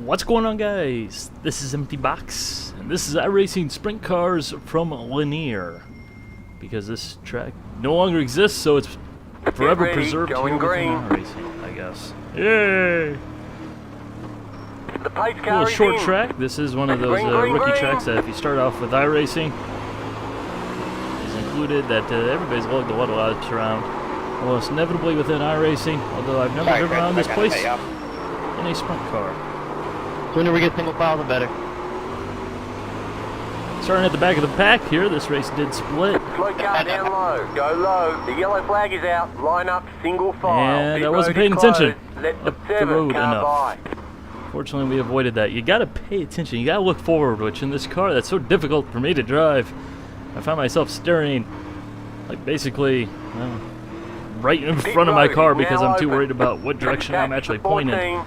What's going on, guys? This is Empty Box, and this is iRacing Sprint Cars from Lanier. Because this track no longer exists, so it's forever preserved here within iRacing, I guess. Yay! A little short track. This is one of those rookie tracks that if you start off with iRacing, is included that everybody's lugged a lot of laps around. Almost inevitably within iRacing, although I've never driven around this place in a sprint car. The sooner we get single file, the better. Starting at the back of the pack here, this race did split. Slow car down low, go low. The yellow flag is out, line up single file. And I wasn't paying attention up the road enough. Fortunately, we avoided that. You gotta pay attention, you gotta look forward, which in this car, that's so difficult for me to drive. I find myself staring, like basically, right in front of my car because I'm too worried about what direction I'm actually pointing,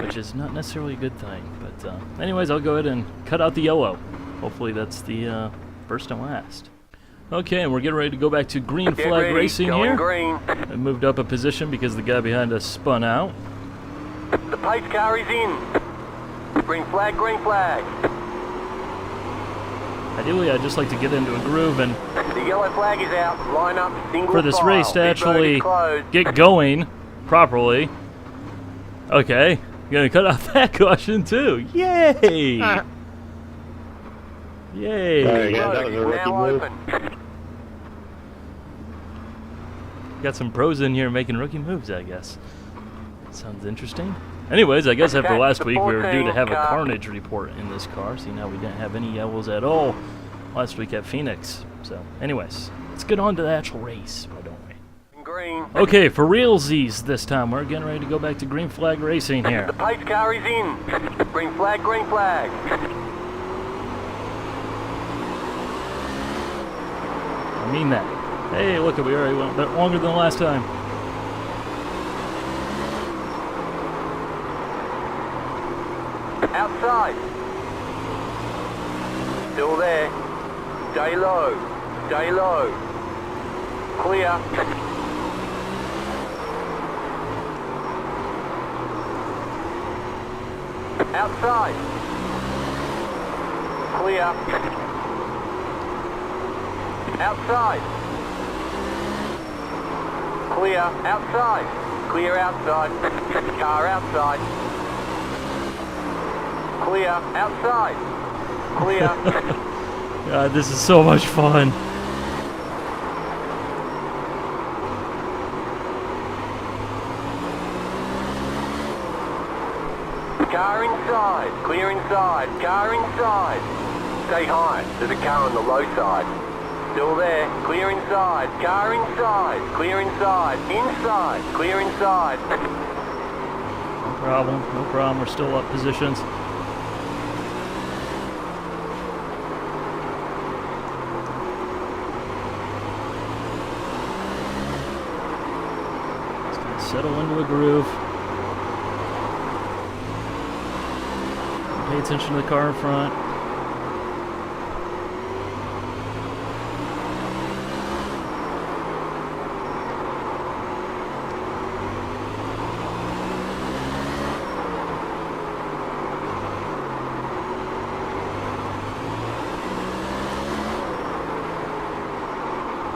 which is not necessarily a good thing. But anyways, I'll go ahead and cut out the yellow. Hopefully that's the first and last. Okay, and we're getting ready to go back to green flag racing here. I moved up a position because the guy behind us spun out. The pace car is in. Green flag, green flag. Ideally, I'd just like to get into a groove and the yellow flag is out. Line up single for this file. race to actually get going properly. Okay, gonna cut off that caution too. Yay! Yay! There you go. That was a rookie move. Got some pros in here making rookie moves, I guess. Sounds interesting. Anyways, I guess after last week we were due to have a carnage report in this car. See, now we didn't have any yellows at all last week at Phoenix. So, anyways, let's get on to the actual race, why don't we? Green. Okay, for realsies this time, we're getting ready to go back to green flag racing here. The pace car is in. Green flag, green flag. I mean that. Hey, look, we already went a bit longer than last time. Outside. Still there. Stay low. Stay low. Clear. Outside. Clear. Outside. Clear. Outside. Clear outside. Car outside. Clear. Outside. Clear. God, this is so much fun. Car inside. Clear inside. Car inside. Stay high. There's a car on the low side. Still there. Clear inside. Car inside. Clear inside. Inside. Clear inside. No problem. No problem. We're still up positions. Settle into a groove. Pay attention to the car in front.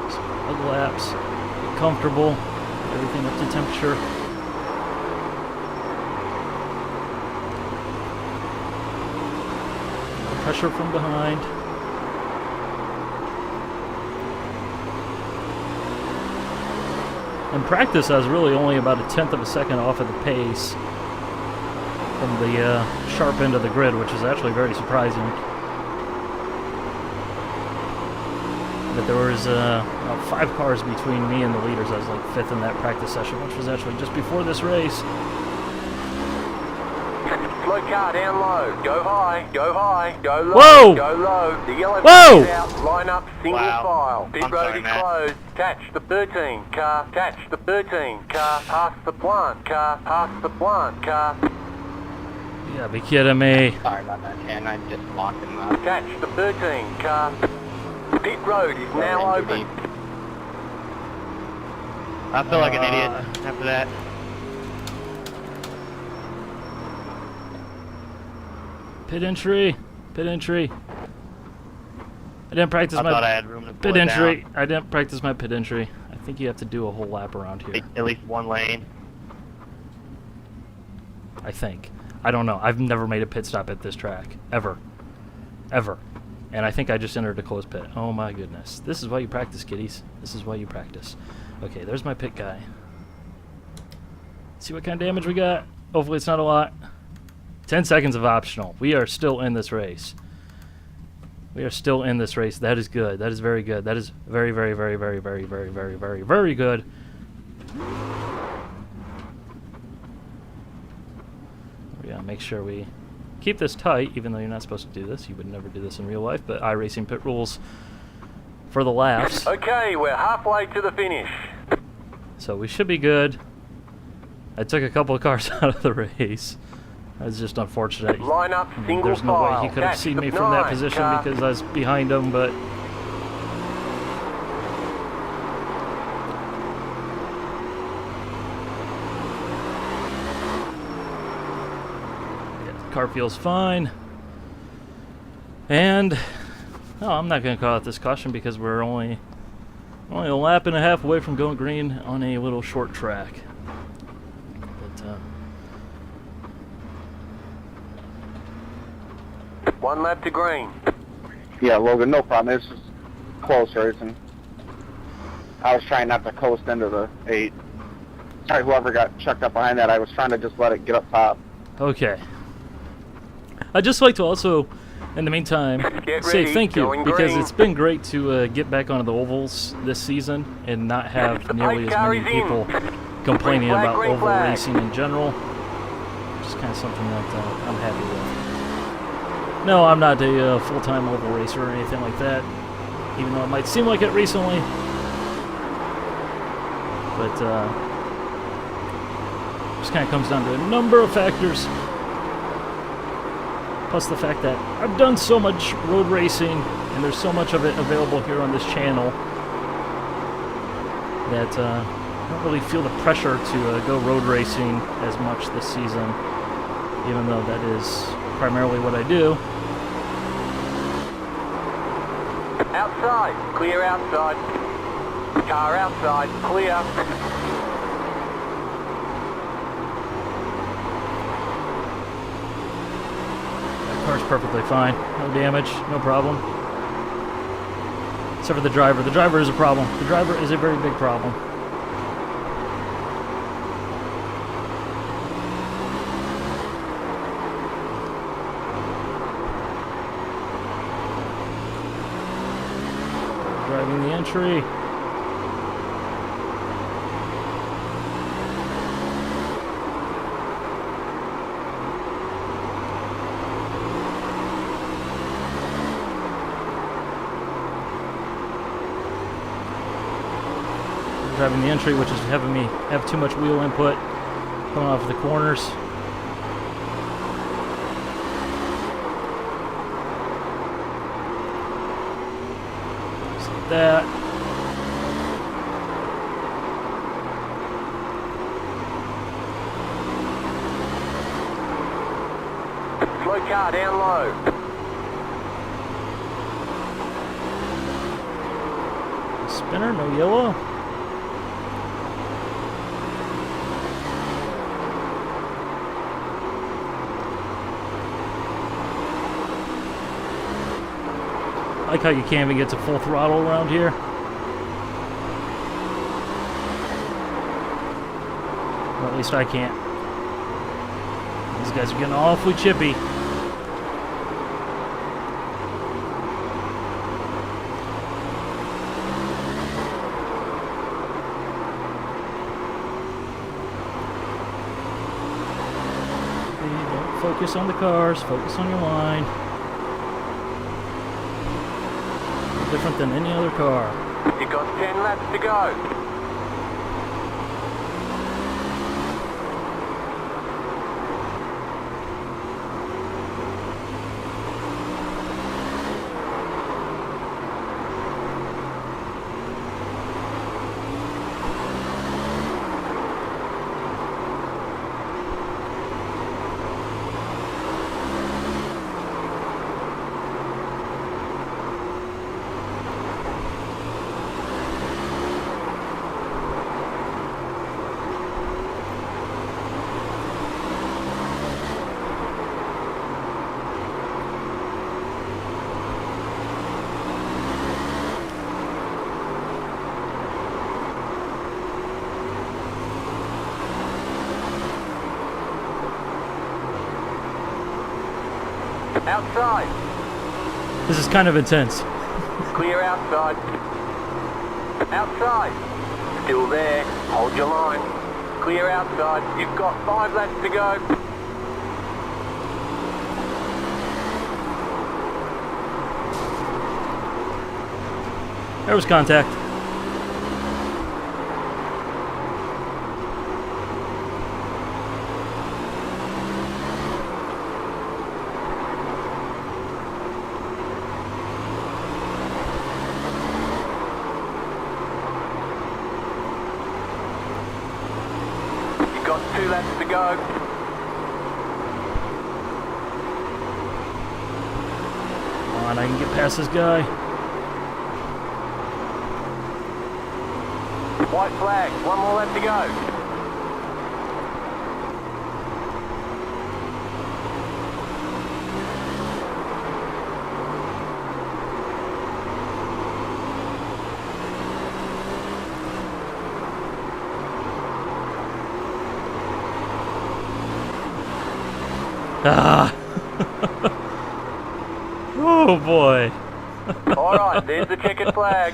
Some laps. Get comfortable. Everything up to temperature. Pressure from behind. In practice, I was really only about 1/10 of a second off of the pace from the sharp end of the grid, which is actually very surprising. But there was about 5 cars between me and the leaders. I was like 5th in that practice session, which was actually just before this race. Slow car down low. Go high. Go high. Go low. Whoa! Go low. The yellow Whoa! is out. Line up single file. Pit road is closed. Catch the 13 car. Catch the 13 car. Pass the plant car. Pass the plant car. You gotta be kidding me. Sorry about that, Ken. I just locked him up. Catch the 13 car. Pit road is now open. I feel like an idiot after that. Pit entry. Pit entry. I didn't practice I my thought I had room to pull pit it entry. down. I didn't practice my pit entry. I think you have to do a whole lap around here. At least one lane. I think. I don't know. I've never made a pit stop at this track. Ever. Ever. And I think I just entered a closed pit. Oh my goodness. This is why you practice, kiddies. This is why you practice. Okay, there's my pit guy. See what kind of damage we got? Hopefully it's not a lot. 10 seconds of optional. We are still in this race. We are still in this race. That is good. That is very good. That is very, very, very, very, very, very, very, very, very good. We gotta make sure we keep this tight, even though you're not supposed to do this. You would never do this in real life, but iRacing pit rules for the laughs. Okay, we're halfway to the finish. So we should be good. I took a couple of cars out of the race. That's just unfortunate. Line up, I mean, single there's no way file. he could have Catch seen the me from that 9 position car. because I was behind him, but yeah, the car feels fine. And no, I'm not going to call out this caution because we're only a lap and a half away from going green on a little short track. But 1 lap to green. Yeah, Logan, no problem. It's just close racing. I was trying not to coast into the 8. Sorry, whoever got chucked up behind that, I was trying to just let it get up top. okay. I'd just like to also, in the meantime, Get say ready, thank you going because green. it's been great to get back onto the ovals this season and not have nearly as many carries in. people complaining Green flag, about green oval flag. racing in general. Just kind of something that I'm happy with. No, I'm not a full-time oval racer or anything like that, even though it might seem like it recently. But just kind of comes down to a number of factors. Plus the fact that I've done so much road racing, and there's so much of it available here on this channel, that I don't really feel the pressure to go road racing as much this season, even though that is primarily what I do. Outside, clear outside. Car outside, clear. That car's perfectly fine. No damage, no problem. Except for the driver. The driver is a problem. The driver is a very big problem. Driving the entry. Driving the entry, which is having me have too much wheel input coming off the corners. Just like that. Slow car down low. Spinner, no yellow. I like how you can't even get to full throttle around here. Or at least I can't. These guys are getting awfully chippy. Don't focus on the cars, focus on your line. Different than any other car. You've got 10 laps to go. Outside. This is kind of intense. Clear outside. Outside. Still there. Hold your line. Clear outside. You've got 5 laps to go. There was contact. You've got 2 laps to go. Come on, I can get past this guy. White flag. 1 more lap to go. Ah. Oh boy. Alright, there's the checkered flag.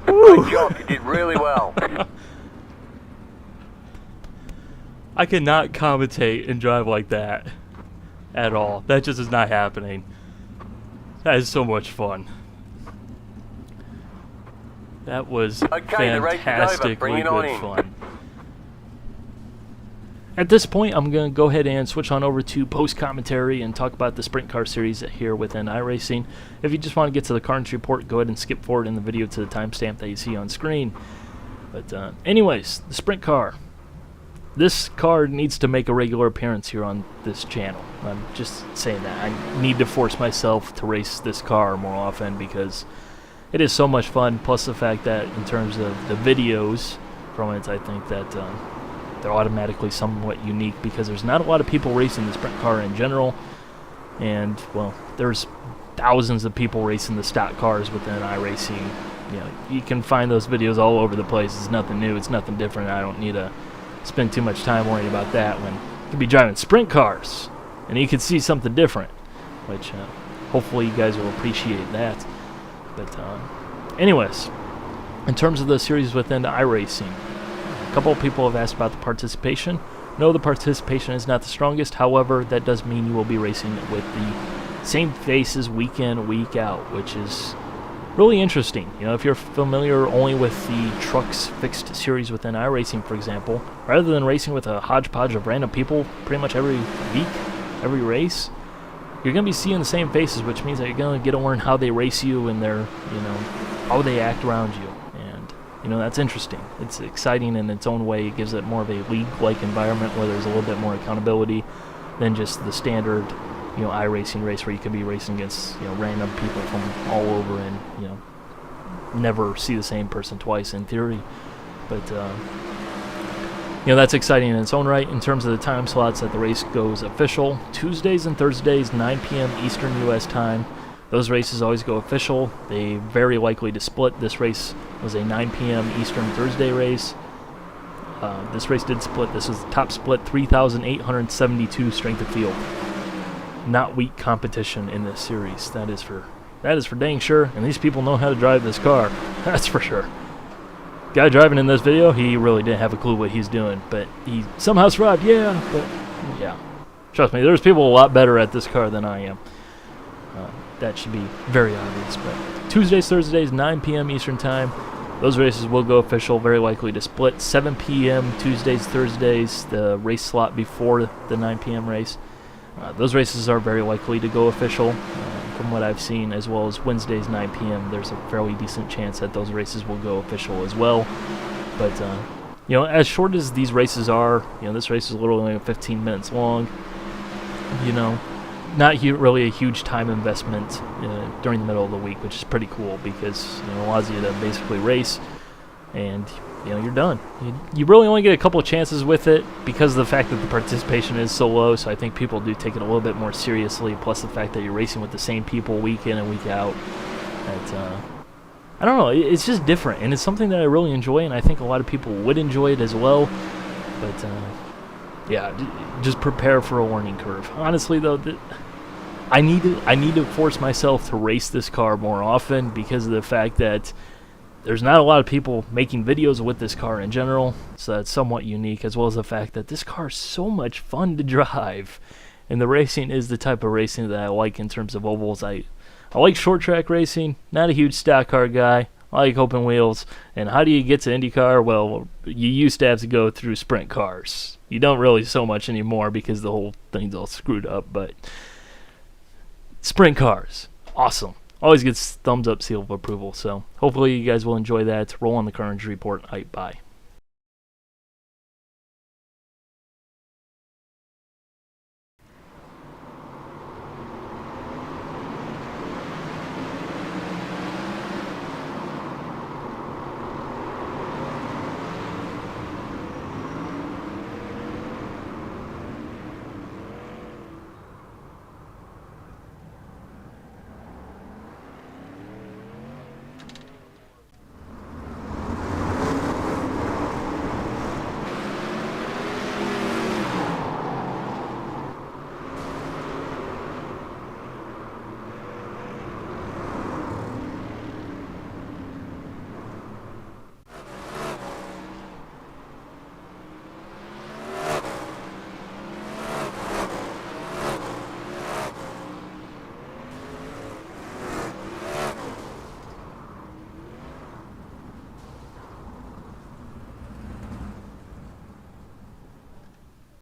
Good job, you did really well. I cannot commentate and drive like that at all. That just is not happening. That is so much fun. That was Okay, the race is over. fantastically Bring it on good in. fun. At this point, I'm going to go ahead and switch on over to post-commentary and talk about the Sprint Car Series here within iRacing. If you just want to get to the Carnage Report, go ahead and skip forward in the video to the timestamp that you see on screen. But anyways, the Sprint Car. This car needs to make a regular appearance here on this channel. I'm just saying that. I need to force myself to race this car more often because it is so much fun, plus the fact that in terms of the videos from it, I think that they're automatically somewhat unique because there's not a lot of people racing the sprint car in general, and well, there's thousands of people racing the stock cars within iRacing. You know, you can find those videos all over the place. It's nothing new, it's nothing different. I don't need to spend too much time worrying about that when you could be driving sprint cars and you could see something different, which hopefully you guys will appreciate that. But anyways, in terms of the series within iRacing, a couple of people have asked about the participation. No, the participation is not the strongest. However, that does mean you will be racing with the same faces week in, week out, which is really interesting. You know, if you're familiar only with the Trucks Fixed series within iRacing, for example, rather than racing with a hodgepodge of random people pretty much every week, every race, you're going to be seeing the same faces, which means that you're going to get to learn how they race you and their, you know, how they act around you. You know, that's interesting. It's exciting in its own way. It gives it more of a league-like environment where there's a little bit more accountability than just the standard, you know, iRacing race where you could be racing against, you know, random people from all over and, you know, never see the same person twice in theory. But, you know, that's exciting in its own right. In terms of the time slots that the race goes official, Tuesdays and Thursdays, 9 p.m. Eastern U.S. time. Those races always go official. They very likely to split. This race was a 9 p.m. Eastern Thursday race. This race did split. This was the top split, 3,872 strength of field. Not weak competition in this series. That is for dang sure. And these people know how to drive this car. That's for sure. Guy driving in this video, he really didn't have a clue what he's doing, but he somehow survived. Yeah, but yeah, trust me, there's people a lot better at this car than I am. That should be very obvious. But Tuesdays, Thursdays, 9 p.m. Eastern Time. Those races will go official, very likely to split. 7 p.m. Tuesdays, Thursdays, the race slot before the 9 p.m. race. Those races are very likely to go official, from what I've seen, as well as Wednesdays, 9 p.m. There's a fairly decent chance that those races will go official as well. But, you know, as short as these races are, you know, this race is literally 15 minutes long, you know, not really a huge time investment during the middle of the week, which is pretty cool because, you know, it allows you to basically race and, you know, you're done. You really only get a couple of chances with it because of the fact that the participation is so low, so I think people do take it a little bit more seriously, plus the fact that you're racing with the same people week in and week out. I don't know, it's just different, and it's something that I really enjoy, and I think a lot of people would enjoy it as well. But yeah, just prepare for a learning curve. Honestly, though, I need to force myself to race this car more often because of the fact that there's not a lot of people making videos with this car in general, so that's somewhat unique, as well as the fact that this car is so much fun to drive. And the racing is the type of racing that I like in terms of ovals. I like short track racing, not a huge stock car guy. I like open wheels. And how do you get to IndyCar? Well, you used to have to go through sprint cars. You don't really so much anymore because the whole thing's all screwed up, but sprint cars, awesome. Always gets thumbs up, seal of approval. So hopefully you guys will enjoy that. Roll on the Car Injury Report. Bye.